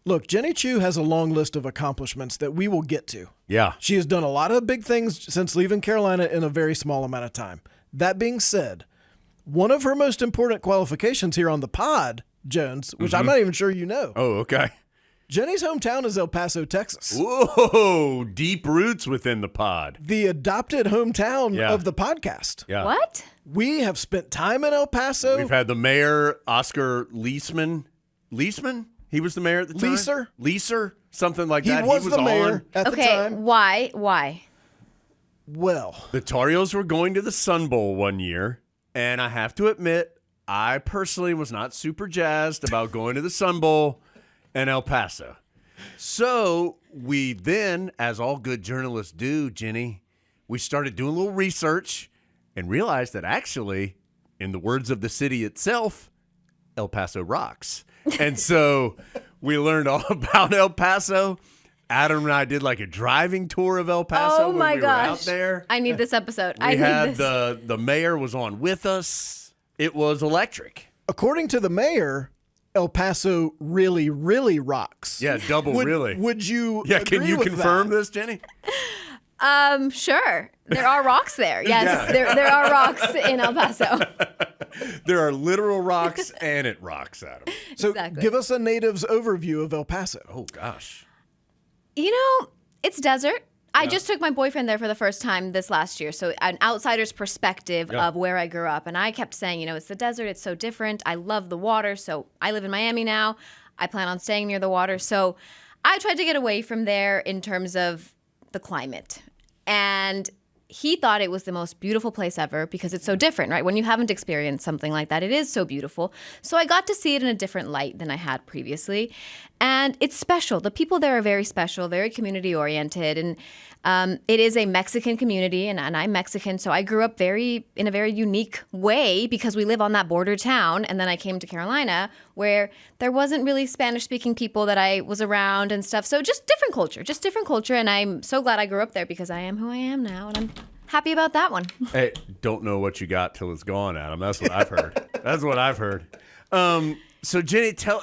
Look, Jenny Chiu has a long list of accomplishments that we will get to. Yeah. She has done a lot of big things since leaving Carolina in a very small amount of time. That being said, one of her most important qualifications here on the pod, Jones, which I'm not even sure you know. Oh, okay. Jenny's hometown is El Paso, Texas. Whoa, deep roots within the pod. The adopted hometown of the podcast. Yeah. What? We have spent time in El Paso. We've had the mayor, Oscar Leisman. Leisman? He was the mayor at the time? Leeser? Something like that. He was the mayor at the time. Why? Well, The Tar Heels were going to the Sun Bowl one year, and I have to admit, I personally was not super jazzed about going to the Sun Bowl in El Paso. So we then, as all good journalists do, Jenny, we started doing a little research and realized that actually, in the words of the city itself, El Paso rocks. And so we learned all about El Paso. Adam and I did like a driving tour of El Paso Oh my when we gosh. were out there. I need this episode. We had the mayor was on with us. It was electric. according to the mayor, El Paso really, really rocks. Yeah, double really. Would you Yeah, can agree you with confirm that? this, Jenny? Sure. There are rocks there. Yes, there are rocks in El Paso. There are literal rocks and it rocks, Adam. So Exactly. give us a native's overview of El Paso. Oh, gosh. You know, it's desert. I just took my boyfriend there for the first time this last year. So an outsider's perspective of where I grew up. And I kept saying, you know, it's the desert. It's so different. I love the water. So I live in Miami now. I plan on staying near the water. So I tried to get away from there in terms of the climate. And he thought it was the most beautiful place ever because it's so different, right? When you haven't experienced something like that, it is so beautiful. So I got to see it in a different light than I had previously. And it's special. The people there are very special, very community oriented. And it is a Mexican community, and I'm Mexican. So I grew up in a very unique way because we live on that border town. And then I came to Carolina where there wasn't really Spanish-speaking people that I was around and stuff. So just different culture. And I'm so glad I grew up there because I am who I am now. And I'm happy about that one. Hey, don't know what you got till it's gone, Adam. That's what I've heard. That's what I've heard. So Jenny, tell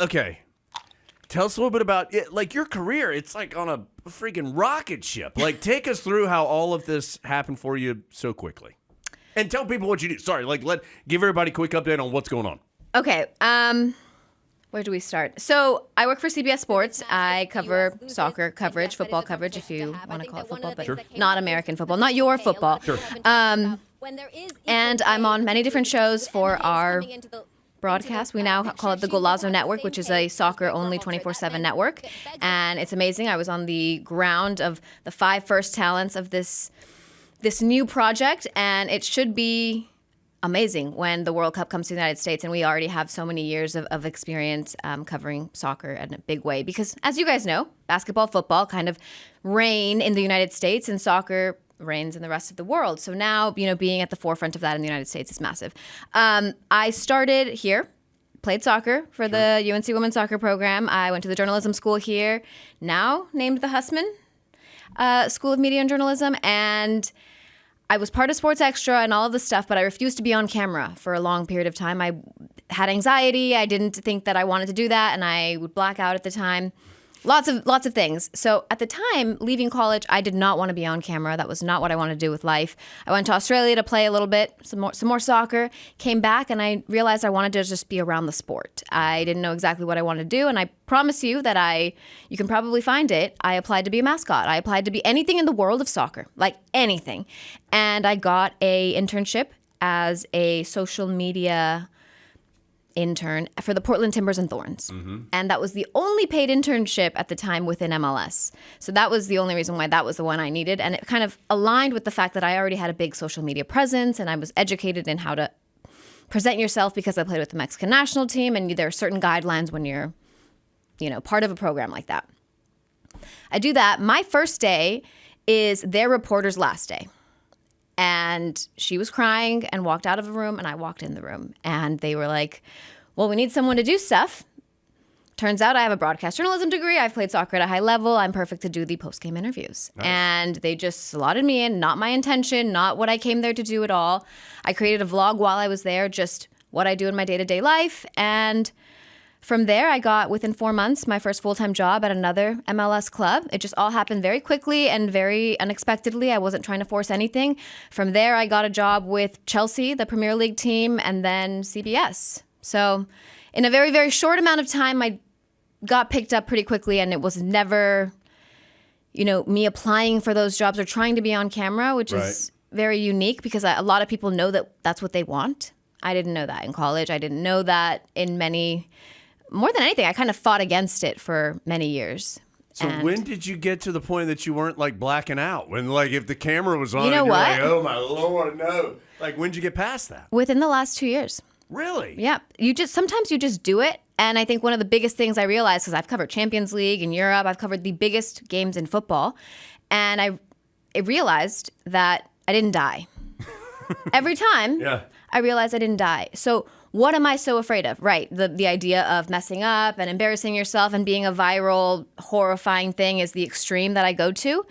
us a little bit about it, like your career. It's like on a freaking rocket ship. Like, take us through how all of this happened for you so quickly, and tell people what you do. Sorry, give everybody a quick update on what's going on. Okay. Where do we start? So I work for CBS Sports. I cover soccer coverage, football coverage, if you want to call it football, but not American football, not your football. Sure. And I'm on many different shows for our broadcast. We now call it the Golazo Network, which is a soccer-only 24/7 network. And it's amazing. I was on the ground of the 5 first talents of this new project, and it should be amazing when the World Cup comes to the United States, and we already have so many years of experience covering soccer in a big way. Because, as you guys know, basketball, football kind of reign in the United States, and soccer reigns in the rest of the world. So now, being at the forefront of that in the United States is massive. I started here, played soccer for the UNC Women's Soccer Program. I went to the journalism school here, now named the Hussman School of Media and Journalism, and I was part of Sports Extra and all of this stuff, but I refused to be on camera for a long period of time. I had anxiety. I didn't think that I wanted to do that, and I would black out at the time. Lots of things. So at the time, leaving college, I did not want to be on camera. That was not what I wanted to do with life. I went to Australia to play a little bit, some more soccer, came back, and I realized I wanted to just be around the sport. I didn't know exactly what I wanted to do, and I promise you that you can probably find it. I applied to be a mascot. I applied to be anything in the world of soccer, like anything. And I got a internship as a social media intern for the Portland Timbers and Thorns. Mm-hmm. And that was the only paid internship at the time within MLS. So that was the only reason why that was the one I needed. And it kind of aligned with the fact that I already had a big social media presence and I was educated in how to present yourself because I played with the Mexican national team, and there are certain guidelines when you're, part of a program like that. I do that. My first day is their reporter's last day. And she was crying and walked out of the room, and I walked in the room. And they were like, well, we need someone to do stuff. Turns out I have a broadcast journalism degree. I've played soccer at a high level. I'm perfect to do the post-game interviews. Nice. And they just slotted me in. Not my intention, not what I came there to do at all. I created a vlog while I was there, just what I do in my day-to-day life. And From there, I got, within 4 months, my first full-time job at another MLS club. It just all happened very quickly and very unexpectedly. I wasn't trying to force anything. From there, I got a job with Chelsea, the Premier League team, and then CBS. So in a very, very short amount of time, I got picked up pretty quickly, and it was never, me applying for those jobs or trying to be on camera, which is very unique because a lot of people know that that's what they want. I didn't know that in college. I didn't know that more than anything, I kind of fought against it for many years. So when did you get to the point that you weren't like blacking out? When like if the camera was on, you're like, oh my Lord, no. Like when did you get past that? Within the last 2 years. Really? Yeah. Sometimes you just do it. And I think one of the biggest things I realized, because I've covered Champions League in Europe, I've covered the biggest games in football. And I realized that I didn't die. Every time I realized I didn't die. So what am I so afraid of? Right. The idea of messing up and embarrassing yourself and being a viral, horrifying thing is the extreme that I go to.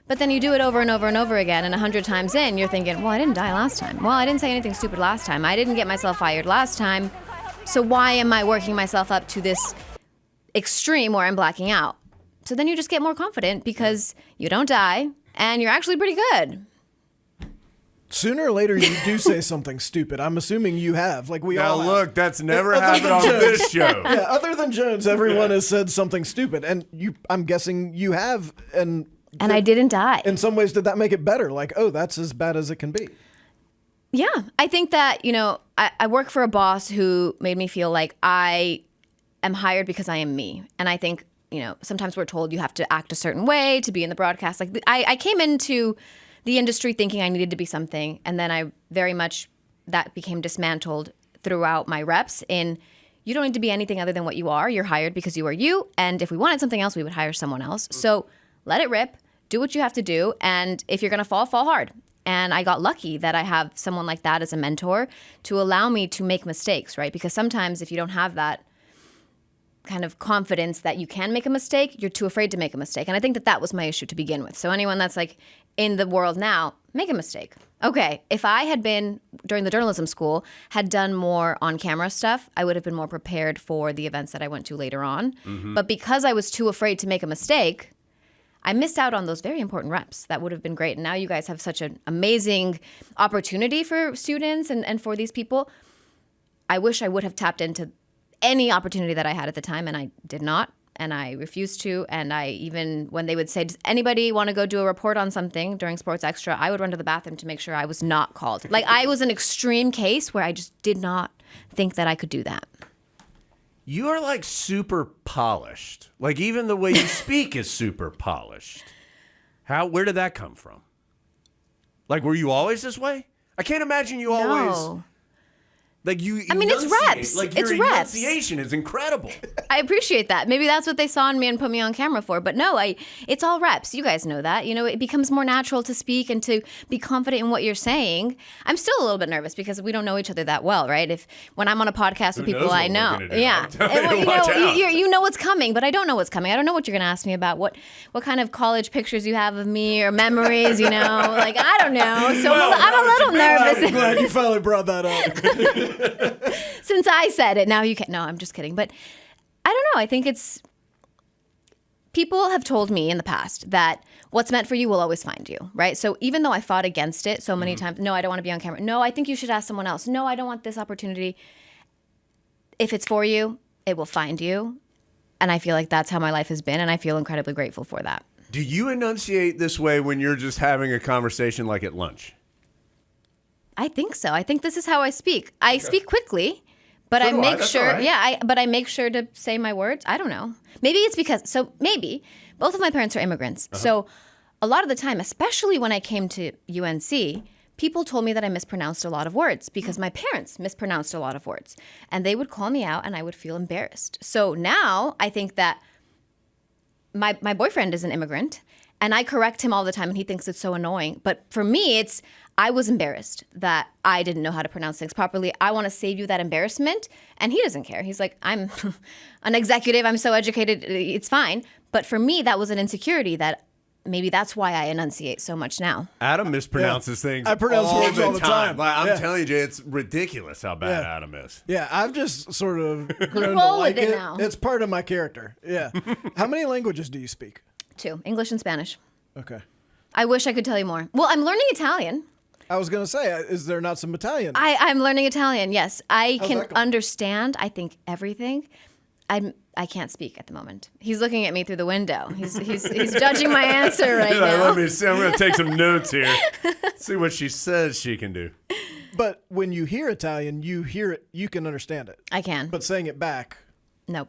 But then you do it over and over and over again. And 100 times in, you're thinking, well, I didn't die last time. Well, I didn't say anything stupid last time. I didn't get myself fired last time. So why am I working myself up to this extreme where I'm blacking out? So then you just get more confident because you don't die and you're actually pretty good. Sooner or later, you do say something stupid. I'm assuming you have. Like we all Now have. look, that's never happened on this show. Yeah, other than Jones, everyone has said something stupid, and I'm guessing you have. And I didn't die. In some ways, did that make it better? Like, oh, that's as bad as it can be. Yeah, I think that I work for a boss who made me feel like I am hired because I am me, and I think sometimes we're told you have to act a certain way to be in the broadcast. Like I came into the industry thinking I needed to be something. And then that became dismantled throughout my reps in you don't need to be anything other than what you are. You're hired because you are you. And if we wanted something else, we would hire someone else. So let it rip, do what you have to do. And if you're going to fall hard. And I got lucky that I have someone like that as a mentor to allow me to make mistakes, right? Because sometimes if you don't have that kind of confidence that you can make a mistake, you're too afraid to make a mistake. And I think that was my issue to begin with. So anyone that's like in the world now, make a mistake. Okay, if I had been, during the journalism school, had done more on-camera stuff, I would have been more prepared for the events that I went to later on. Mm-hmm. But because I was too afraid to make a mistake, I missed out on those very important reps. That would have been great. And now you guys have such an amazing opportunity for students and for these people. I wish I would have tapped into any opportunity that I had at the time, and I did not. And I refused to. And when they would say, does anybody want to go do a report on something during Sports Extra, I would run to the bathroom to make sure I was not called. Like I was an extreme case where I just did not think that I could do that. You are like super polished. Like even the way you speak is super polished. Where did that come from? Like, were you always this way? I can't imagine you always. No. Like you, I mean, it's reps. Like your it's reps. enunciation is incredible. I appreciate that. Maybe that's what they saw in me and put me on camera for. But no, it's all reps. You guys know that. It becomes more natural to speak and to be confident in what you're saying. I'm still a little bit nervous because we don't know each other that well, right? When I'm on a podcast with people I know, you know what's coming, but I don't know what's coming. I don't know what you're going to ask me about. What kind of college pictures you have of me or memories? Like I don't know. So I'm a little nervous. I'm glad you finally brought that up. Since I said it, now you can't. No, I'm just kidding. But I don't know. I think people have told me in the past that what's meant for you will always find you, right? So even though I fought against it so many times, no, I don't want to be on camera. No, I think you should ask someone else. No, I don't want this opportunity. If it's for you, it will find you. And I feel like that's how my life has been. And I feel incredibly grateful for that. Do you enunciate this way when you're just having a conversation like at lunch? I think so. I think this is how I speak. I speak quickly, but I make sure. Right. But I make sure to say my words. I don't know. Maybe it's because. So maybe both of my parents are immigrants. Uh-huh. So a lot of the time, especially when I came to UNC, people told me that I mispronounced a lot of words because my parents mispronounced a lot of words, and they would call me out, and I would feel embarrassed. So now I think that my boyfriend is an immigrant, and I correct him all the time, and he thinks it's so annoying. But for me, I was embarrassed that I didn't know how to pronounce things properly. I want to save you that embarrassment. And he doesn't care. He's like, I'm an executive. I'm so educated. It's fine. But for me, that was an insecurity that maybe that's why I enunciate so much now. Adam mispronounces things. I pronounce words all the time. Like, I'm telling you, Jay, it's ridiculous how bad Yeah. Adam is. Yeah, I've just sort of grown to roll like with it it. now. It's part of my character. Yeah. How many languages do you speak? 2, English and Spanish. Okay. I wish I could tell you more. Well, I'm learning Italian. I was going to say, is there not some Italian? I'm learning Italian, yes. I How's can that going? understand, I think, everything. I can't speak at the moment. He's looking at me through the window. He's judging my answer right now. Let me see. I'm going to take some notes here. See what she says she can do. But when you hear Italian, you hear it, you can understand it. I can. But saying it back, Nope.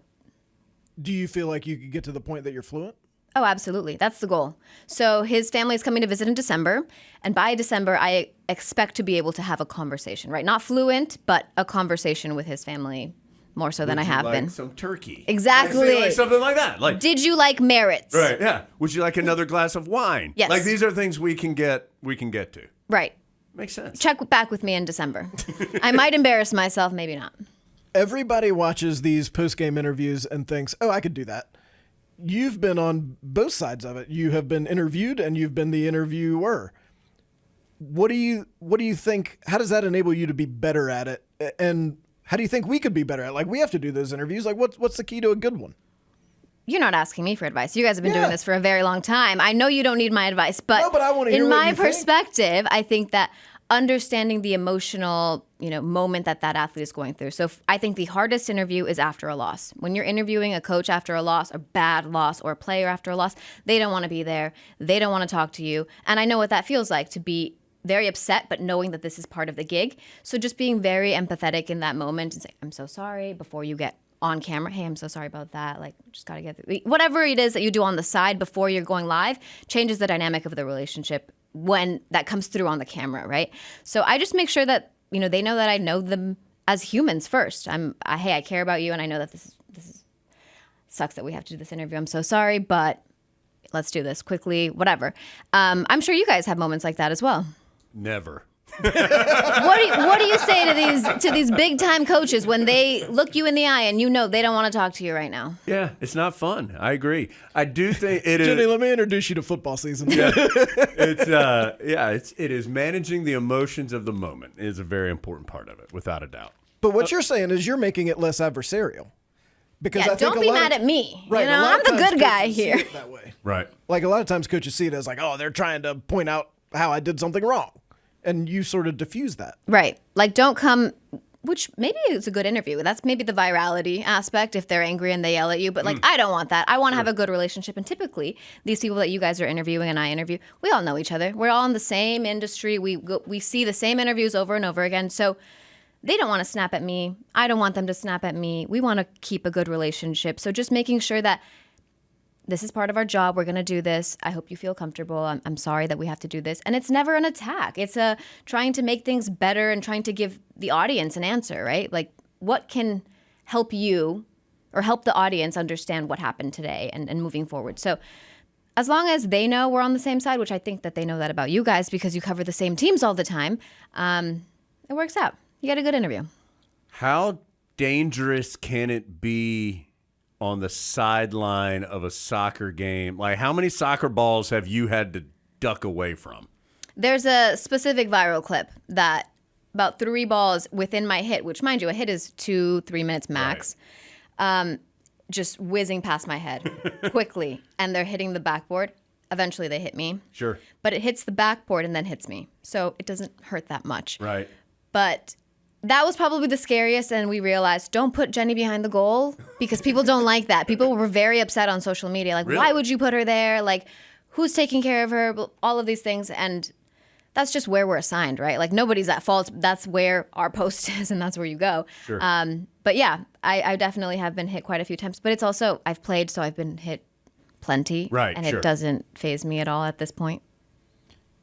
do you feel like you could get to the point that you're fluent? Oh, absolutely. That's the goal. So his family is coming to visit in December. And by December, I expect to be able to have a conversation, right? Not fluent, but a conversation with his family more so than I have been. Some turkey. Exactly. Like something like that. Like, did you like merits? right, yeah. Would you like another glass of wine? Yes. Like, these are things we can get to. Right. Makes sense. Check back with me in December. I might embarrass myself, maybe not. Everybody watches these post-game interviews and thinks, oh, I could do that. You've been on both sides of it. You have been interviewed and you've been the interviewer. What do you think? How does that enable you to be better at it? And how do you think we could be better at it? Like, we have to do those interviews. Like, what's the key to a good one? You're not asking me for advice. You guys have been Yeah. doing this for a very long time. I know you don't need my advice, but, No, but I wanna hear in what my you think. perspective, I think that understanding the emotional, moment that athlete is going through. So I think the hardest interview is after a loss. When you're interviewing a coach after a loss, a bad loss, or a player after a loss, they don't want to be there. They don't want to talk to you. And I know what that feels like, to be very upset, but knowing that this is part of the gig. So just being very empathetic in that moment and say, I'm so sorry, before you get on camera. Hey, I'm so sorry about that. Like, just got to get through. Whatever it is that you do on the side before you're going live changes the dynamic of the relationship when that comes through on the camera, right? So I just make sure that, they know that I know them as humans first. Hey, I care about you, and I know that this is sucks that we have to do this interview. I'm so sorry, but let's do this quickly, whatever. I'm sure you guys have moments like that as well. Never. What do you say to these big time coaches when they look you in the eye and they don't want to talk to you right now? Yeah, it's not fun. I agree. I do think it is. Jenny, let me introduce you to football season. Yeah, it is managing the emotions of the moment is a very important part of it, without a doubt. But what you're saying is you're making it less adversarial. Because Yeah, I think don't be mad at me. Right, a lot I'm of the times good guy coaches see here. it that way. Right. Like, a lot of times coaches see it as like, oh, they're trying to point out how I did something wrong. And you sort of diffuse that. Right. Like, don't come, which maybe is a good interview. That's maybe the virality aspect if they're angry and they yell at you. But, I don't want that. I want to have a good relationship. And typically, these people that you guys are interviewing and I interview, we all know each other. We're all in the same industry. We see the same interviews over and over again. So they don't want to snap at me. I don't want them to snap at me. We want to keep a good relationship. So just making sure that this is part of our job. We're going to do this. I hope you feel comfortable. I'm sorry that we have to do this. And it's never an attack. It's trying to make things better and trying to give the audience an answer, right? Like, what can help you or help the audience understand what happened today and moving forward? So as long as they know we're on the same side, which I think that they know that about you guys because you cover the same teams all the time, it works out. You get a good interview. How dangerous can it be on the sideline of a soccer game? Like, how many soccer balls have you had to duck away from? There's a specific viral clip that about 3 balls within my hit, which, mind you, a hit is 2-3 minutes max, just whizzing past my head quickly, and they're hitting the backboard. Eventually, they hit me. Sure. But it hits the backboard and then hits me. So it doesn't hurt that much. Right. But that was probably the scariest, and we realized, don't put Jenny behind the goal because people don't like that. People were very upset on social media. Like, Really? Why would you put her there? Like, who's taking care of her? All of these things. And that's just where we're assigned, right? Like, nobody's at fault. That's where our post is, and that's where you go. Sure. But yeah, I definitely have been hit quite a few times. But it's also, I've played, so I've been hit plenty. Right, And sure. it doesn't faze me at all at this point.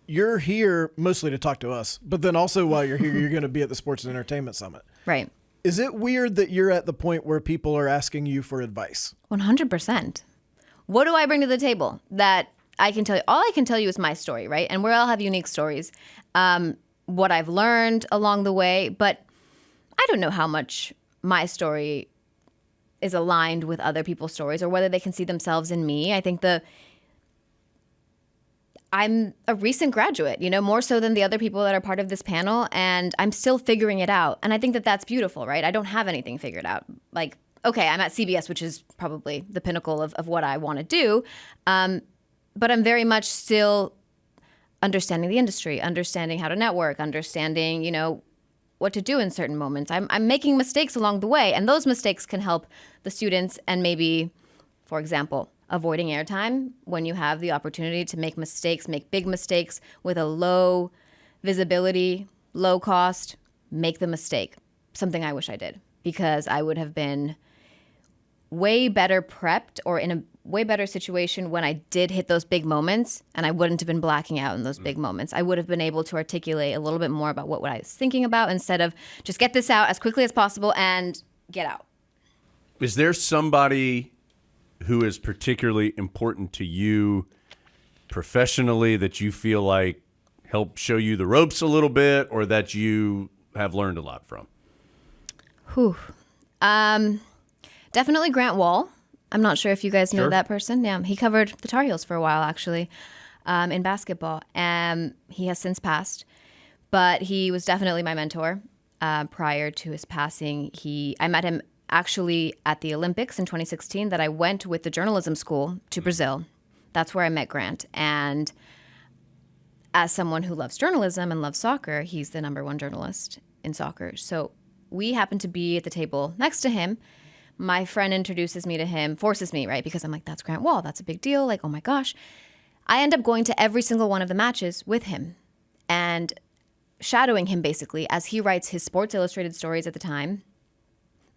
You're here mostly to talk to us, but then also while you're here, you're going to be at the Sports and Entertainment Summit. Right. Is it weird that you're at the point where people are asking you for advice? 100%. What do I bring to the table that I can tell you? All I can tell you is my story, right? And we all have unique stories. What I've learned along the way, but I don't know how much my story is aligned with other people's stories or whether they can see themselves in me. I think I'm a recent graduate, more so than the other people that are part of this panel, and I'm still figuring it out. And I think that that's beautiful, right? I don't have anything figured out. Like, okay, I'm at CBS, which is probably the pinnacle of what I want to do. But I'm very much still understanding the industry, understanding how to network, understanding, what to do in certain moments. I'm making mistakes along the way, and those mistakes can help the students and maybe, for example, avoiding airtime when you have the opportunity to make mistakes, make big mistakes with a low visibility, low cost, make the mistake. Something I wish I did, because I would have been way better prepped or in a way better situation when I did hit those big moments, and I wouldn't have been blacking out in those big moments. I would have been able to articulate a little bit more about what I was thinking about instead of just get this out as quickly as possible and get out. Is there somebody who is particularly important to you professionally that you feel like helped show you the ropes a little bit, or that you have learned a lot from? Definitely Grant Wall. I'm not sure if you guys know that person. Yeah, he covered the Tar Heels for a while, actually, in basketball. He has since passed, but he was definitely my mentor prior to his passing. I met him actually at the Olympics in 2016 that I went with the journalism school to Brazil. That's where I met Grant. And as someone who loves journalism and loves soccer, he's the #1 journalist in soccer. So we happened to be at the table next to him. My friend introduces me to him, forces me, right? Because I'm like, that's Grant Wall. That's a big deal. Like, oh my gosh. I end up going to every single one of the matches with him and shadowing him basically as he writes his Sports Illustrated stories at the time.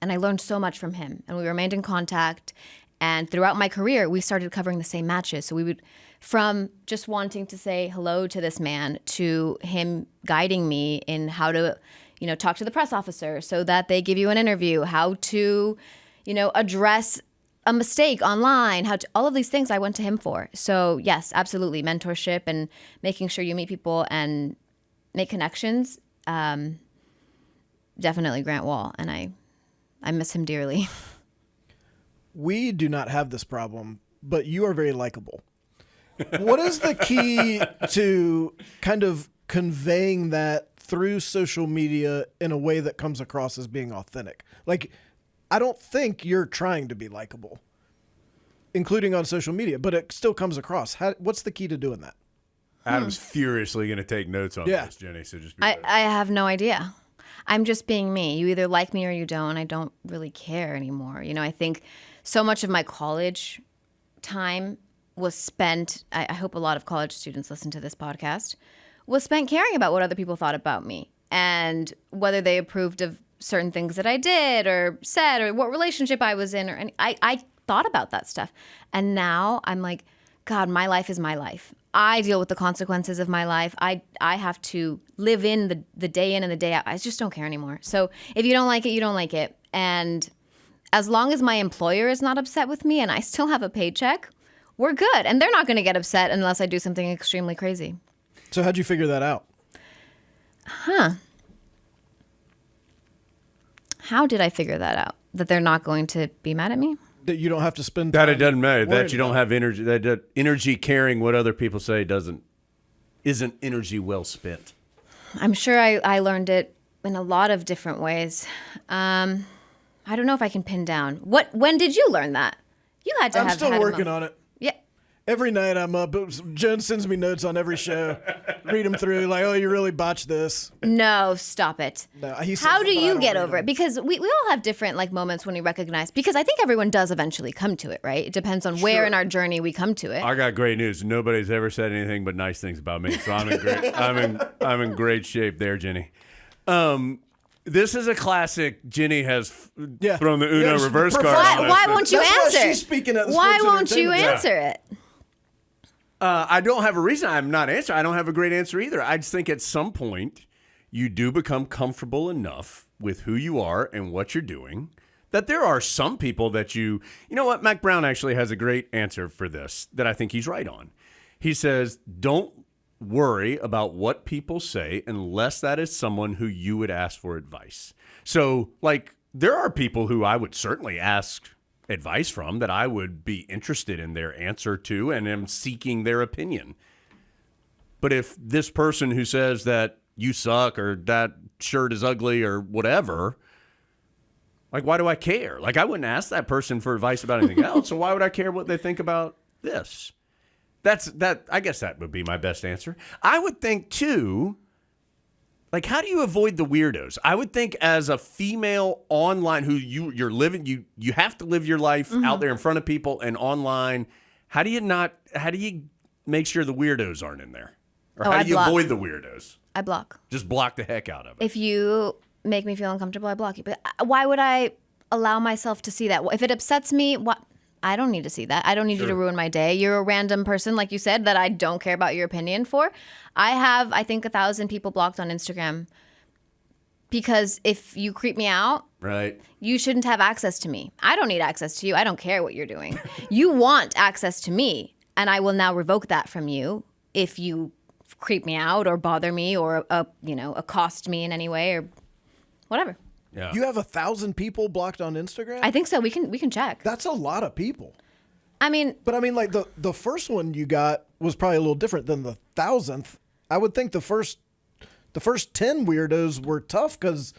And I learned so much from him, and we remained in contact. And throughout my career, we started covering the same matches. So we would, from just wanting to say hello to this man to him guiding me in how to, talk to the press officer so that they give you an interview, how to, address a mistake online, all of these things I went to him for. So yes, absolutely. Mentorship and making sure you meet people and make connections. Definitely Grant Wall. And I miss him dearly. We do not have this problem, but you are very likable. What is the key to kind of conveying that through social media in a way that comes across as being authentic? Like, I don't think you're trying to be likable, including on social media, but it still comes across. What's the key to doing that? Adam's furiously going to take notes on this, Jenny, so just be ready. I have no idea. I'm just being me. You either like me or you don't. I don't really care anymore. I think so much of my college time was spent, I hope a lot of college students listen to this podcast, was spent caring about what other people thought about me and whether they approved of certain things that I did or said or what relationship I was in. I thought about that stuff. And now I'm like, God, my life is my life. I deal with the consequences of my life. I have to live in the day in and the day out. I just don't care anymore. So if you don't like it, you don't like it. And as long as my employer is not upset with me and I still have a paycheck, we're good. And they're not going to get upset unless I do something extremely crazy. So how'd you figure that out? How did I figure that out? That they're not going to be mad at me? That you don't have to spend that. It doesn't matter that you don't have energy. That energy caring what other people say isn't energy well spent. I'm sure I learned it in a lot of different ways. I don't know if I can pin down. When did you learn that? You had to I'm have. I'm still working on it. Yeah. Every night I'm up. Jen sends me notes on every show. Read them through. Like, oh, you really botched this. No, stop it. No, how do you get over it? Because we all have different moments when we recognize. Because I think everyone does eventually come to it, right? It depends on where in our journey we come to it. I got great news. Nobody's ever said anything but nice things about me, so I'm in great. I'm in great shape there, Jenny. This is a classic. Jenny has thrown the Uno reverse card. Why won't you answer? Why she's speaking at the Why won't you answer it? I don't have a reason. I'm not answering. I don't have a great answer either. I just think at some point you do become comfortable enough with who you are and what you're doing that there are some people that you know what? Mac Brown actually has a great answer for this that I think he's right on. He says, don't worry about what people say unless that is someone who you would ask for advice. So, there are people who I would certainly ask advice from that I would be interested in their answer to and am seeking their opinion. But if this person who says that you suck or that shirt is ugly or whatever, like, why do I care? Like, I wouldn't ask that person for advice about anything else. So why would I care what they think about this? I guess that would be my best answer. I would think too, like, how do you avoid the weirdos? I would think as a female online who you're living, you have to live your life out there in front of people and online. How do you make sure the weirdos aren't in there? Or how do you avoid the weirdos? I block. Just block the heck out of it. If you make me feel uncomfortable, I block you. But why would I allow myself to see that? If it upsets me, I don't need to see that. I don't need you to ruin my day. You're a random person, like you said, that I don't care about your opinion for. I have, I think, 1,000 people blocked on Instagram because if you creep me out, right, you shouldn't have access to me. I don't need access to you. I don't care what you're doing. You want access to me, and I will now revoke that from you if you creep me out or bother me or accost me in any way or whatever. Yeah. You have 1,000 people blocked on Instagram? I think so. We can check. That's a lot of people. I mean, like the first one you got was probably a little different than the 1,000th. I would think the first 10 weirdos were tough because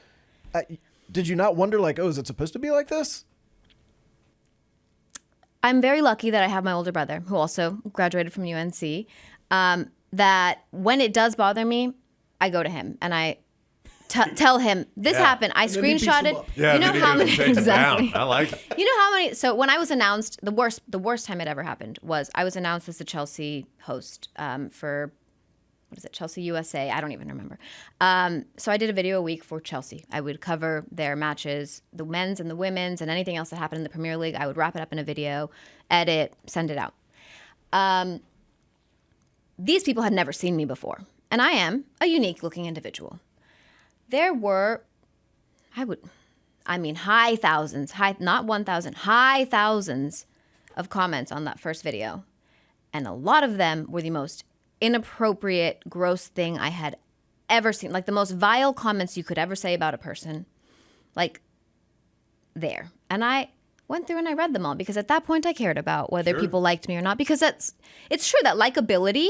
did you not wonder, like, oh, is it supposed to be like this? I'm very lucky that I have my older brother who also graduated from UNC. That when it does bother me, I go to him and I tell him this happened. I screenshotted. Yeah, you know how many exactly. I like it. You know how many? So when I was announced, the worst time it ever happened was I was announced as the Chelsea host for what is it, Chelsea USA? I don't even remember. So I did a video a week for Chelsea. I would cover their matches, the men's and the women's, and anything else that happened in the Premier League. I would wrap it up in a video, edit, send it out. These people had never seen me before, and I am a unique-looking individual. There were, high thousands, not 1,000, high thousands of comments on that first video. And a lot of them were the most inappropriate, gross thing I had ever seen. Like the most vile comments you could ever say about a person. Like, there. And I went through and I read them all because at that point I cared about whether people liked me or not. Because it's true that likability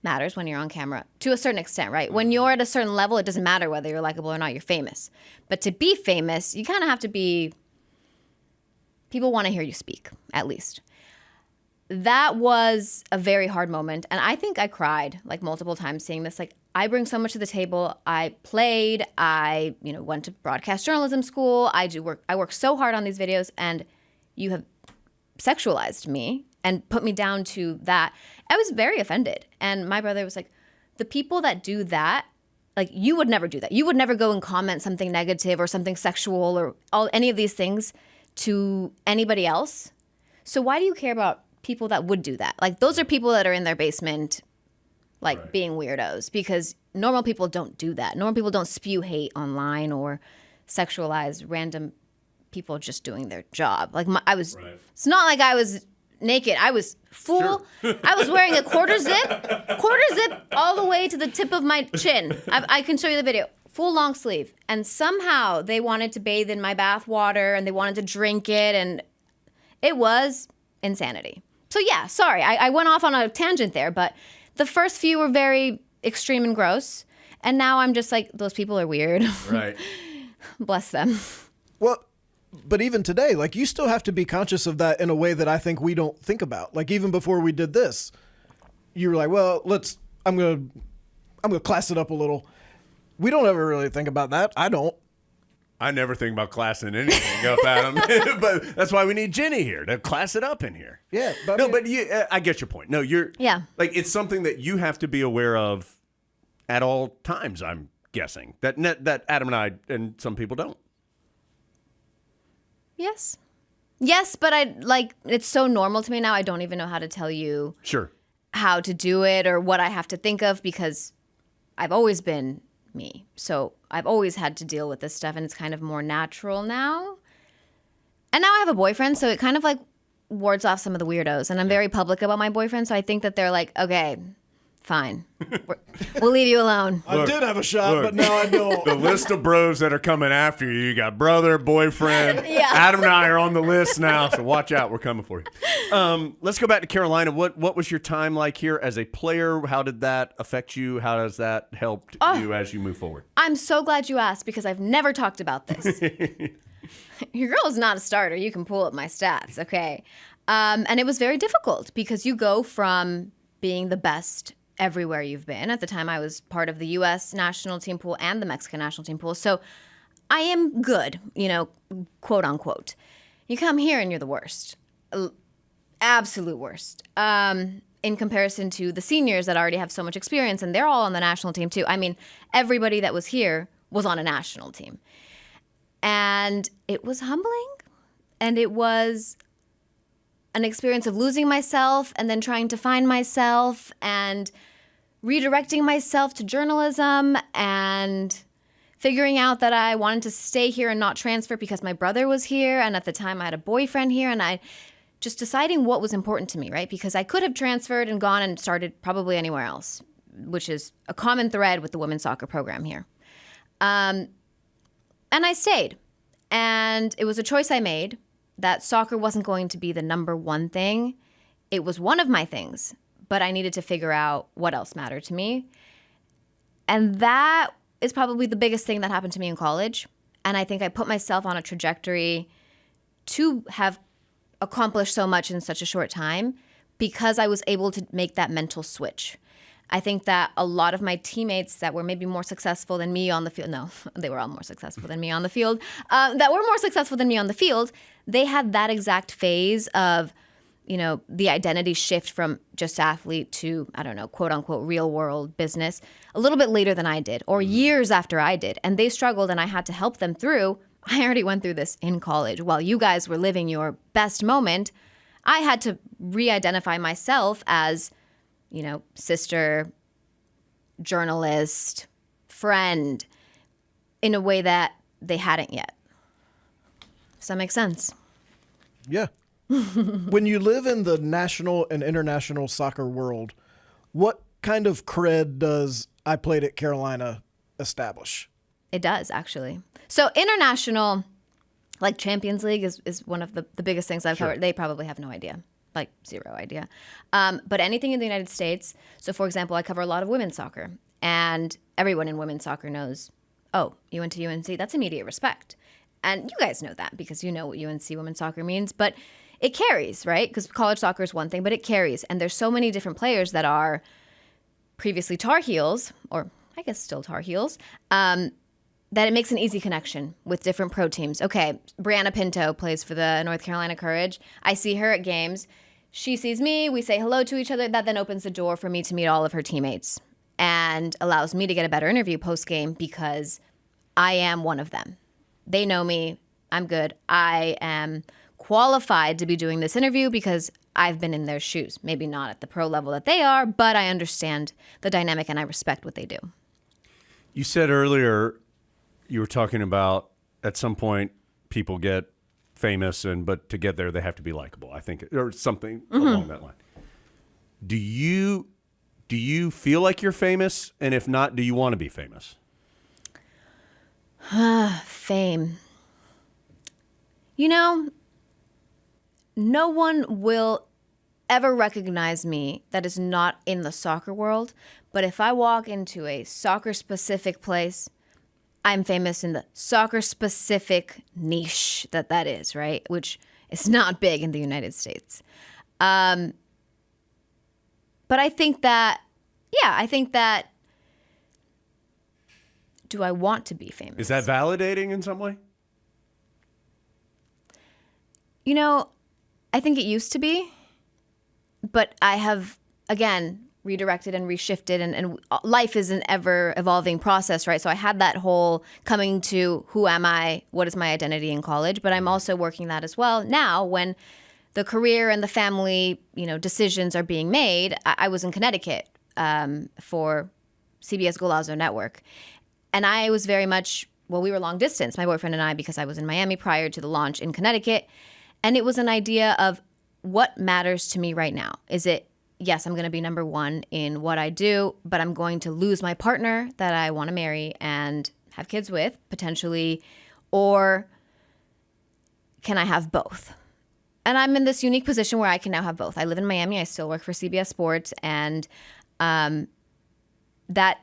matters when you're on camera to a certain extent, right? When you're at a certain level, it doesn't matter whether you're likable or not, you're famous. But to be famous, you kind of have to be, people want to hear you speak, at least. That was a very hard moment. And I think I cried like multiple times seeing this. Like, I bring so much to the table. I played, I went to broadcast journalism school. I work so hard on these videos, and you have sexualized me and put me down to that. I was very offended. And my brother was like, the people that do that, like, you would never do that. You would never go and comment something negative or something sexual or any of these things to anybody else. So why do you care about people that would do that? Like, those are people that are in their basement, like, being weirdos, because normal people don't do that. Normal people don't spew hate online or sexualize random people just doing their job. Like, it's not like I was naked. I was full. Sure. I was wearing a quarter zip all the way to the tip of my chin. I can show you the video. Full long sleeve. And somehow they wanted to bathe in my bath water and they wanted to drink it, and it was insanity. So yeah, sorry, I went off on a tangent there, but the first few were very extreme and gross, and now I'm just like, those people are weird. Right. Bless them. Well, but even today, like, you still have to be conscious of that in a way that I think we don't think about. Like, even before we did this, you were like, well, I'm gonna class it up a little. We don't ever really think about that. I don't. I never think about classing anything up, Adam. But that's why we need Jenny here to class it up in here. Yeah. But I get your point. No, like, it's something that you have to be aware of at all times, I'm guessing. That Adam and I and some people don't. Yes, but it's so normal to me now. I don't even know how to tell you how to do it or what I have to think of, because I've always been me. So I've always had to deal with this stuff, and it's kind of more natural now. And now I have a boyfriend, so it kind of like wards off some of the weirdos. And I'm very public about my boyfriend, so I think that they're like, okay, Fine. We'll leave you alone. I did have a shot, but now I don't. The list of bros that are coming after you. You got brother, boyfriend. Yeah. Adam and I are on the list now, so watch out. We're coming for you. Let's go back to Carolina. What was your time like here as a player? How did that affect you? How has that helped you as you move forward? I'm so glad you asked because I've never talked about this. Your girl is not a starter. You can pull up my stats, okay? And it was very difficult because you go from being the best everywhere you've been. At the time, I was part of the U.S. national team pool and the Mexican national team pool. So I am good, quote unquote. You come here and you're the worst. Absolute worst. In comparison to the seniors that already have so much experience, and they're all on the national team too. I mean, everybody that was here was on a national team. And it was humbling. And it was an experience of losing myself and then trying to find myself and redirecting myself to journalism and figuring out that I wanted to stay here and not transfer because my brother was here. And at the time I had a boyfriend here, and I just deciding what was important to me, right? Because I could have transferred and gone and started probably anywhere else, which is a common thread with the women's soccer program here. And I stayed. And it was a choice I made that soccer wasn't going to be the number one thing. It was one of my things, but I needed to figure out what else mattered to me. And that is probably the biggest thing that happened to me in college. And I think I put myself on a trajectory to have accomplished so much in such a short time because I was able to make that mental switch. I think that a lot of my teammates that were maybe more successful than me on the field, no, they were all more successful than me on the field, that were more successful than me on the field, they had that exact phase of, the identity shift from just athlete to, I don't know, quote unquote, real world business a little bit later than I did, or years after I did. And they struggled and I had to help them through. I already went through this in college. While you guys were living your best moment, I had to re-identify myself as, sister, journalist, friend, in a way that they hadn't yet. Does that make sense? Yeah. When you live in the national and international soccer world, what kind of cred does I Played at Carolina establish? It does, actually. So international, like Champions League is one of the biggest things I've covered. They probably have no idea, like zero idea. But anything in the United States, so for example, I cover a lot of women's soccer. And everyone in women's soccer knows, oh, you went to UNC, that's immediate respect. And you guys know that because you know what UNC women's soccer means. But it carries, right? Because college soccer is one thing, but it carries. And there's so many different players that are previously Tar Heels, or I guess still Tar Heels, that it makes an easy connection with different pro teams. Okay, Brianna Pinto plays for the North Carolina Courage. I see her at games. She sees me. We say hello to each other. That then opens the door for me to meet all of her teammates and allows me to get a better interview post-game because I am one of them. They know me. I'm good. I am qualified to be doing this interview because I've been in their shoes. Maybe not at the pro level that they are, but I understand the dynamic and I respect what they do. You said earlier you were talking about at some point people get famous, but to get there they have to be likable, I think, or something along that line. Do you feel like you're famous? And if not, do you want to be famous? Fame. No one will ever recognize me that is not in the soccer world. But if I walk into a soccer-specific place, I'm famous in the soccer-specific niche that is, right? Which is not big in the United States. But I think that, do I want to be famous? Is that validating in some way? I think it used to be, but I have, again, redirected and reshifted, and life is an ever-evolving process, right? So I had that whole coming to who am I, what is my identity in college, but I'm also working that as well now when the career and the family, decisions are being made. I was in Connecticut for CBS Golazo Network, and I was very much, we were long distance, my boyfriend and I, because I was in Miami prior to the launch in Connecticut. And it was an idea of what matters to me right now. Is it yes, I'm going to be number one in what I do, but I'm going to lose my partner that I want to marry and have kids with, potentially, or can I have both? And I'm in this unique position where I can now have both. I live in Miami. I still work for CBS Sports, and that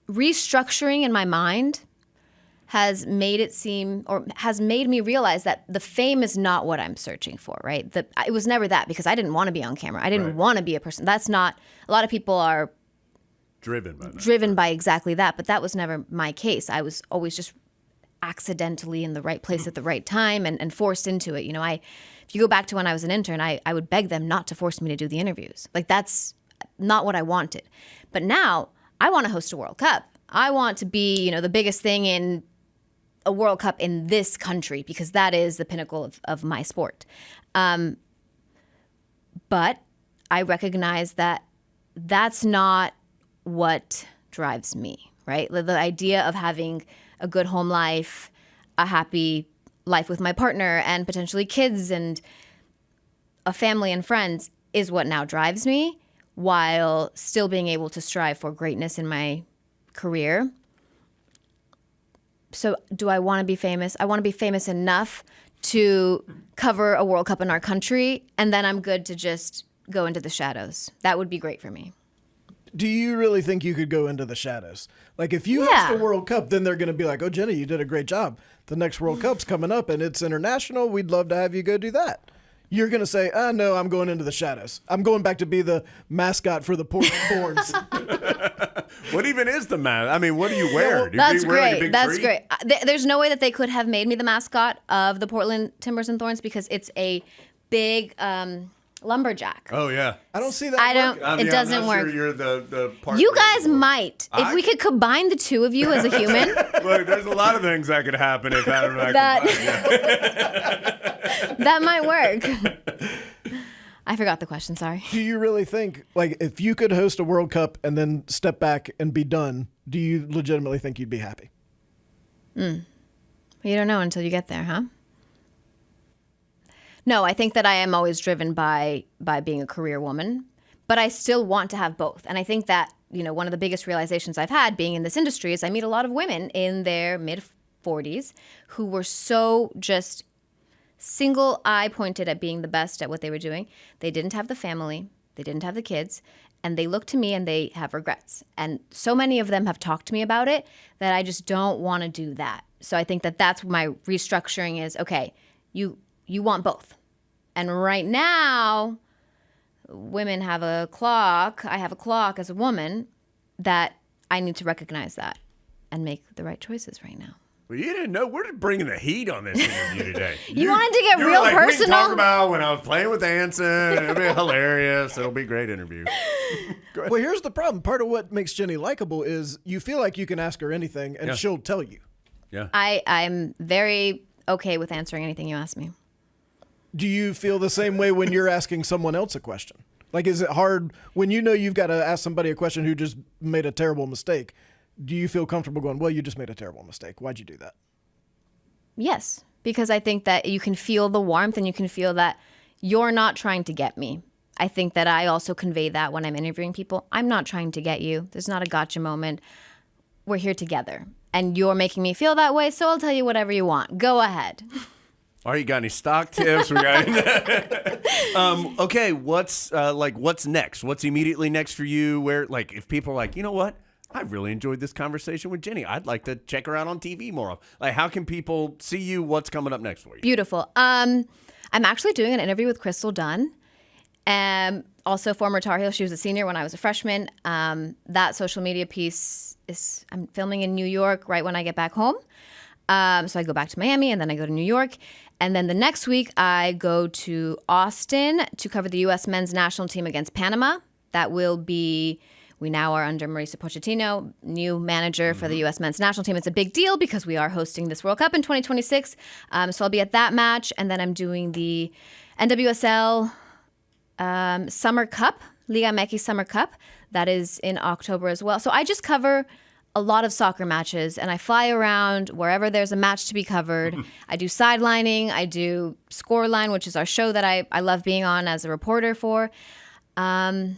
restructuring in my mind has made it seem, or has made me realize that the fame is not what I'm searching for, right? It was never that, because I didn't want to be on camera. I didn't want to be a person. That's not, a lot of people are driven by exactly that, but that was never my case. I was always just accidentally in the right place at the right time and forced into it. If you go back to when I was an intern, I would beg them not to force me to do the interviews. Like, that's not what I wanted. But now I want to host a World Cup. I want to be, the biggest thing in a World Cup in this country, because that is the pinnacle of my sport. But I recognize that that's not what drives me, right? The idea of having a good home life, a happy life with my partner, and potentially kids and a family and friends is what now drives me, while still being able to strive for greatness in my career. So do I want to be famous? I want to be famous enough to cover a World Cup in our country, and then I'm good to just go into the shadows. That would be great for me. Do you really think you could go into the shadows? Like, if you host a World Cup, then they're going to be like, oh, Jenny, you did a great job. The next World Cup's coming up, and it's international. We'd love to have you go do that. You're going to say, no, I'm going into the shadows. I'm going back to be the mascot for the Portland Thorns. What even is the mascot? I mean, what do you wear? That's great. That's great. There's no way that they could have made me the mascot of the Portland Timbers and Thorns, because it's a big lumberjack. Oh, yeah. I don't see that. It doesn't work. Sure you're the part. You guys might. If we could combine the two of you as a human. Look, there's a lot of things that could happen if Adam and I combine. That might work. I forgot the question, sorry. Do you really think, like, if you could host a World Cup and then step back and be done, do you legitimately think you'd be happy? You don't know until you get there, huh? No, I think that I am always driven by being a career woman, but I still want to have both. And I think that, one of the biggest realizations I've had being in this industry is I meet a lot of women in their mid-40s who were so just single eye pointed at being the best at what they were doing. They didn't have the family, they didn't have the kids, and they look to me and they have regrets. And so many of them have talked to me about it that I just don't want to do that. So I think that that's my restructuring is, okay, you want both. And right now, women have a clock. I have a clock as a woman that I need to recognize that and make the right choices right now. Well, you didn't know. We're bring the heat on this interview today. You wanted to get real personal? We can talk about when I was playing with Anson. It'll be hilarious. It'll be a great interview. Well, here's the problem. Part of what makes Jenny likable is you feel like you can ask her anything, and she'll tell you. Yeah. I'm very okay with answering anything you ask me. Do you feel the same way when you're asking someone else a question? Like, is it hard when you know you've got to ask somebody a question who just made a terrible mistake? Do you feel comfortable going, well, you just made a terrible mistake. Why'd you do that? Yes, because I think that you can feel the warmth and you can feel that you're not trying to get me. I think that I also convey that when I'm interviewing people. I'm not trying to get you. There's not a gotcha moment. We're here together. And you're making me feel that way, so I'll tell you whatever you want. Go ahead. All right, you got any stock tips? Okay, what's next? What's immediately next for you? Where, like, if people are like, you know what? I really enjoyed this conversation with Jenny. I'd like to check her out on TV more often. Like, how can people see you? What's coming up next for you? Beautiful. I'm actually doing an interview with Crystal Dunn, also former Tar Heel. She was a senior when I was a freshman. That social media piece is I'm filming in New York right when I get back home. So I go back to Miami and then I go to New York. And then the next week I go to Austin to cover the U.S. men's national team against Panama. That will be... We now are under Mauricio Pochettino, new manager for the U.S. men's national team. It's a big deal because we are hosting this World Cup in 2026. So I'll be at that match. And then I'm doing the NWSL Summer Cup, Liga MX Summer Cup. That is in October as well. So I just cover a lot of soccer matches, and I fly around wherever there's a match to be covered. I do sidelining, I do Scoreline, which is our show that I love being on as a reporter for. I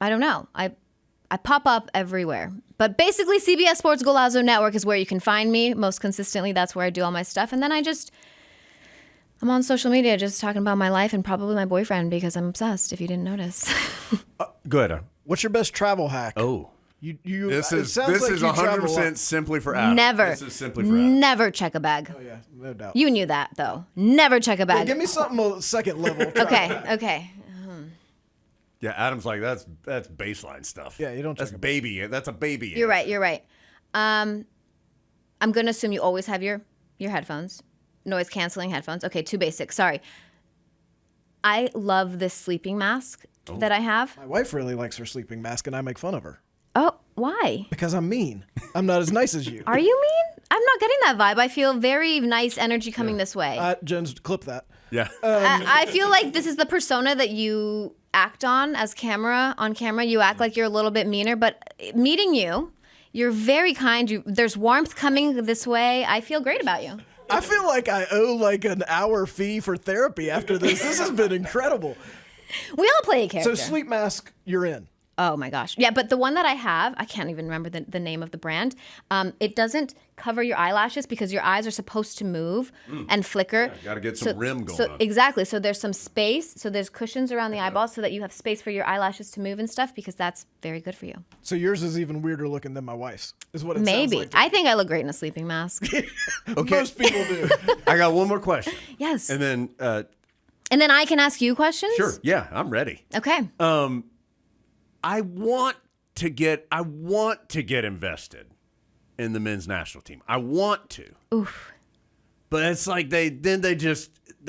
don't know. I pop up everywhere. But basically, CBS Sports Golazo Network is where you can find me most consistently. That's where I do all my stuff. And then I'm on social media just talking about my life and probably my boyfriend because I'm obsessed, if you didn't notice. Go ahead. What's your best travel hack? Oh. This it is sounds like you travel a 100% lot. simply for Adam. Never. This is simply for Adam. Never check a bag. Oh, yeah, no doubt. You knew that, though. Never check a Yeah, bag. give me something a second level. Okay. Yeah, Adam's like, that's baseline stuff. Yeah, you don't That's check a baby. That's a baby. You're right. I'm going to assume you always have your headphones. Noise canceling headphones. Okay, too basic. Sorry. I love this sleeping mask that I have. My wife really likes her sleeping mask, and I make fun of her. Oh, why? Because I'm mean. I'm not as nice as you. Are you mean? I'm not getting that vibe. I feel very nice energy coming this way. Jen's, clip that. Yeah. I feel like this is the persona that you act on as on camera. You act like you're a little bit meaner, but meeting you, you're very kind. There's warmth coming this way. I feel great about you. I feel like I owe like an hour fee for therapy after this. This has been incredible. We all play a character. So sleep mask, you're in. Oh my gosh. Yeah, but the one that I have, I can't even remember the name of the brand. It doesn't cover your eyelashes because your eyes are supposed to move and flicker. Yeah, got to get some rim going on. Exactly. So there's some space. So there's cushions around the eyeballs so that you have space for your eyelashes to move and stuff because that's very good for you. So yours is even weirder looking than my wife's, is what it Maybe. sounds like. I think I look great in a sleeping mask. Okay. Most people do. I got one more question. Yes. And then, And then I can ask you questions? sure. Yeah, I'm ready. Okay. I want to get invested in the men's national team. I want to. Oof. But it's like they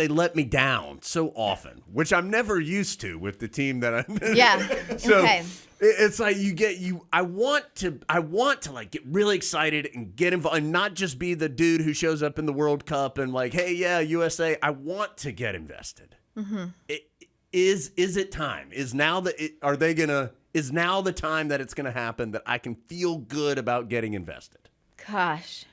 let me down so often, which I'm never used to with the team that I'm Yeah. So Okay. it's like I want to like get really excited and get involved and not just be the dude who shows up in the World Cup and like, hey, yeah, USA. I want to get invested. Mm-hmm. Is it time? Is now the time that it's gonna happen that I can feel good about getting invested? Gosh.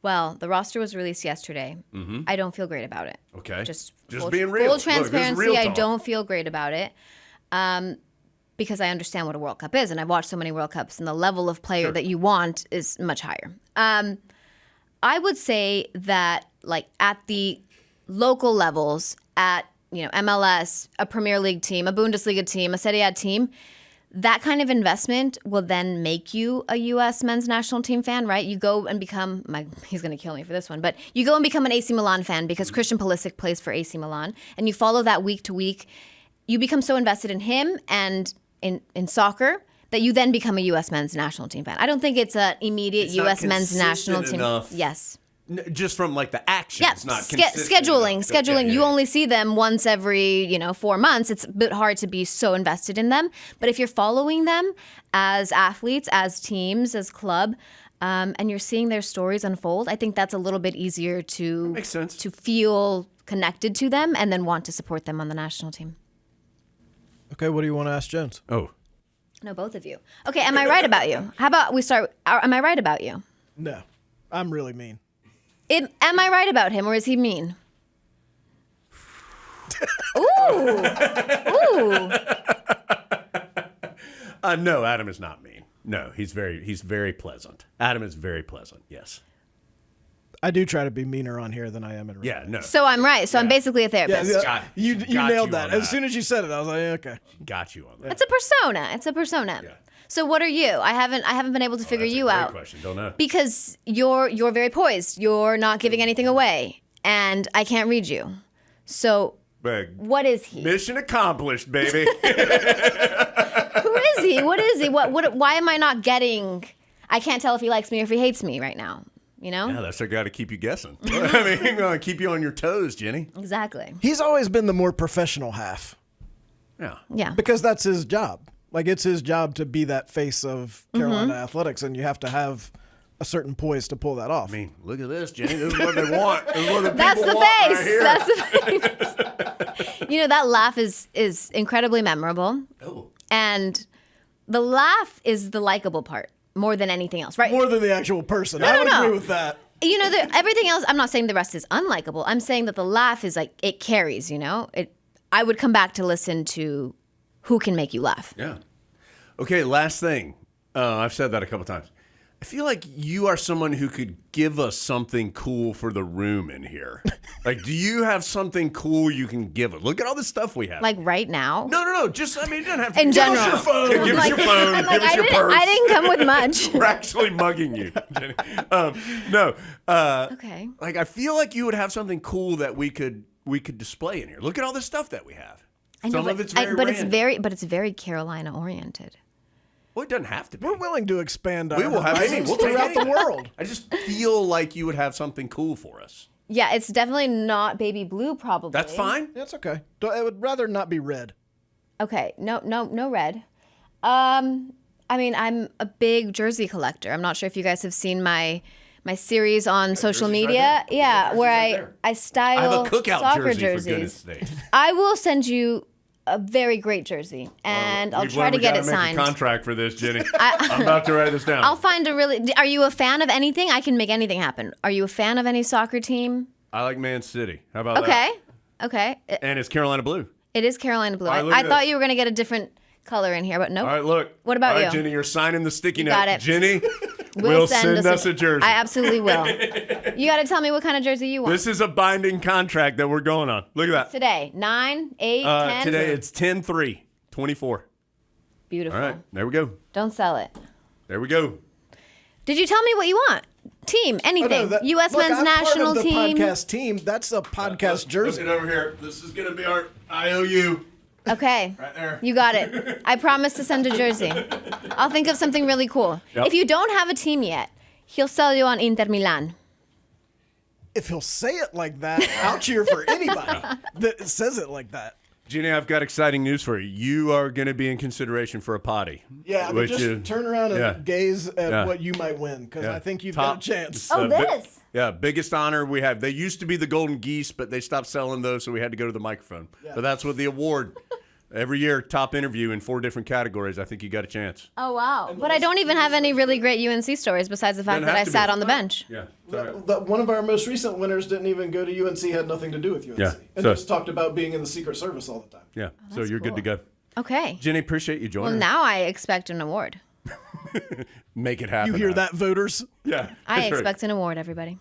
Well, the roster was released yesterday. Mm-hmm. I don't feel great about it. Okay. Just being real. Full Look, this is transparency, real I talk. don't feel great about it. Because I understand what a World Cup is, and I've watched so many World Cups, and the level of player that you want is much higher. I would say that, like, at the local levels, at MLS, a Premier League team, a Bundesliga team, a Serie A team, that kind of investment will then make you a U.S. men's national team fan, right? You go and become, he's going to kill me for this one, but you go and become an AC Milan fan because Christian Pulisic plays for AC Milan, and you follow that week to week. You become so invested in him and in soccer that you then become a U.S. men's national team fan. I don't think it's an immediate It's U.S. not men's national consistent team. enough. Yes. Just from like the action, Yeah, it's not consistent scheduling. enough. Okay, You yeah. only see them once every 4 months. It's a bit hard to be so invested in them. But if you're following them as athletes, as teams, as club, and you're seeing their stories unfold, I think that's a little bit easier to Makes sense. to feel connected to them and then want to support them on the national team. Okay, what do you want to ask Jones? Oh, No, both of you. Okay, am I right about you? How about we start? Am I right about you? No, I'm really mean. Am I right about him, or is he mean? Ooh. no, Adam is not mean. No, he's very pleasant. Adam is very pleasant. Yes. I do try to be meaner on here than I am in real Yeah. life. No. So I'm right. So I'm Yeah. basically a therapist. Yeah, Got- you got nailed you that. on As that. soon as you said it, I was like, okay. Got you on that. It's a persona. It's a persona. Yeah. So what are you? I haven't been able to figure That's a you great out question. Don't know. because you're very poised. You're not giving anything away, and I can't read you. So Big. what is he? Mission accomplished, baby. Who is he? What is he? What? Why am I not getting? I can't tell if he likes me or if he hates me right now. You know? Yeah, that's what got to keep you guessing. I mean, keep you on your toes, Jenny. Exactly. He's always been the more professional half Yeah. Yeah. because that's his job. Like, it's his job to be that face of Carolina athletics, and you have to have a certain poise to pull that off. I mean, look at this, Jenny. This is what they want. This is what the That's people the want face. right here. That's the face. That laugh is incredibly memorable. Oh. And the laugh is the likable part. more than anything else, right? More than the actual person. I would agree with that. You know, everything else, I'm not saying the rest is unlikable. I'm saying that the laugh is like, it carries, you know? I would come back to listen to who can make you laugh. Yeah. Okay, last thing. I've said that a couple times. I feel like you are someone who could give us something cool for the room in here. Like, do you have something cool you can give us? Look at all the stuff we have. Like right now? No. Just, I mean, it doesn't have to In give general. us your phone. Give us your phone. I'm Give us your purse. I didn't come with much. We're actually mugging you, Jenny. No. Okay. Like, I feel like you would have something cool that we could display in here. Look at all the stuff that we have. I know, Some of it's very but it's very Carolina oriented. Well, it doesn't have to be. We're willing to expand our We will have horizons we'll take throughout the world. I just feel like you would have something cool for us. Yeah, it's definitely not baby blue, probably. That's fine. That's okay. I would rather not be red. Okay, no red. I mean, I'm a big jersey collector. I'm not sure if you guys have seen my series on social media. Right where I style I have a cookout soccer jersey, for goodness jerseys. sake. I will send you a very great jersey, and I'll try to get it signed. A contract for this, Jenny. I'm about to write this down. I'll find a really. Are you a fan of anything? I can make anything happen. Are you a fan of any soccer team? I like Man City. How about that? Okay. And it's Carolina Blue. It is Carolina blue. All right, I thought you were gonna get a different color in here, but nope. All right, look. What about All right, you? Jenny, you're signing the sticky note. got it. Jenny will send us a jersey. I absolutely will. You got to tell me what kind of jersey you want. This is a binding contract that we're going on. Look at that. Today, 9, 8, 10. Today it's 10-3, 24. Beautiful. All right, there we go. Don't sell it. There we go. Did you tell me what you want? Team, anything. U.S. Look, men's I'm national part of the team. podcast team. That's a podcast jersey. Look it over here. This is going to be our IOU. Okay. Right there. You got it. I promise to send a jersey. I'll think of something really cool. Yep. If you don't have a team yet, he'll sell you on Inter Milan. If he'll say it like that, I'll cheer for anybody that says it like that. Jenny, I've got exciting news for you. You are going to be in consideration for a potty. Yeah, but just turn around and gaze at what you might win, because I think you've got a chance. Oh, this? Yeah, biggest honor we have. They used to be the Golden Geese, but they stopped selling those, so we had to go to the microphone. Yeah. But that's what the award. Every year, top interview in 4 different categories. I think you got a chance. Oh, wow. But I don't even have any really great UNC stories besides the fact Doesn't that have I to sat be. on the bench. Yeah. One of our most recent winners didn't even go to UNC, had nothing to do with UNC. Yeah, And just talked about being in the Secret Service all the time. Yeah. So you're good to cool. go. Okay. Jenny, appreciate you joining Well, now I expect an award. Make it happen. You hear that, voters? Yeah. I that's right. expect an award, everybody.